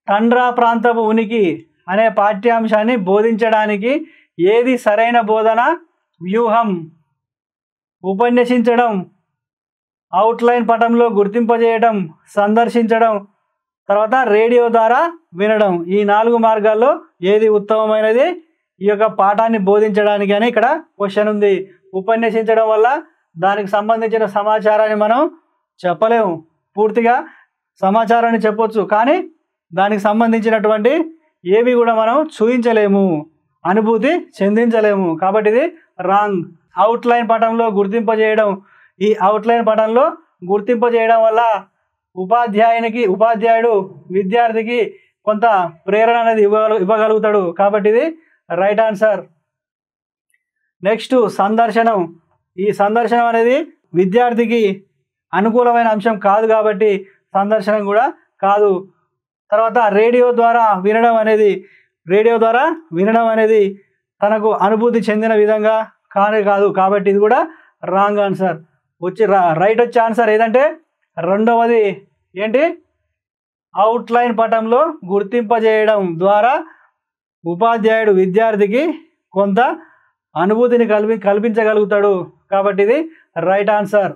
Tundra ప్రాంతపు ఉనికి అనే పాఠ్యాంశాన్ని బోధించడానికి ఏది సరైన బోధన వ్యూహం? ఉపన్యసించడం, అవుట్లైన్ పటంలో గుర్తింపజేయడం, సందర్శించడం, తర్వాత రేడియో ద్వారా వినడం. ఈ 4 మార్గాల్లో ఏది ఉత్తమమైనది ఈ యొక్క పాఠాన్ని బోధించడానికి అని ఇక్కడ క్వశ్చన్ ఉంది. ఉపన్యసించడం వల్ల దానికి సంబంధించిన సమాచారాన్ని మనం చెప్పలేము, పూర్తిగా సమాచారాన్ని చెప్పొచ్చు కానీ దానికి సంబంధించినటువంటి ఏవి కూడా మనం చూపించలేము, అనుభూతి చెందించలేము. కాబట్టి ఇది రాంగ్. అవుట్లైన్ పటంలో గుర్తింపజేయడం, ఈ అవుట్లైన్ పటంలో గుర్తింపజేయడం వల్ల ఉపాధ్యాయుడు విద్యార్థికి కొంత ప్రేరణ అనేది ఇవ్వగలుగుతాడు. కాబట్టి ఇది రైట్ ఆన్సర్. నెక్స్ట్ సందర్శనం. ఈ సందర్శనం అనేది విద్యార్థికి అనుకూలమైన అంశం కాదు కాబట్టి సందర్శనం కూడా కాదు. తర్వాత రేడియో ద్వారా వినడం అనేది తనకు అనుభూతి చెందిన విధంగా కాదు కాబట్టి ఇది కూడా రాంగ్ ఆన్సర్. రైట్ వచ్చే ఆన్సర్ ఏదంటే రెండవది ఏంటి, అవుట్లైన్ పటంలో గుర్తింపజేయడం ద్వారా ఉపాధ్యాయుడు విద్యార్థికి కొంత అనుభూతిని కల్పించగలుగుతాడు కాబట్టి ఇది రైట్ ఆన్సర్.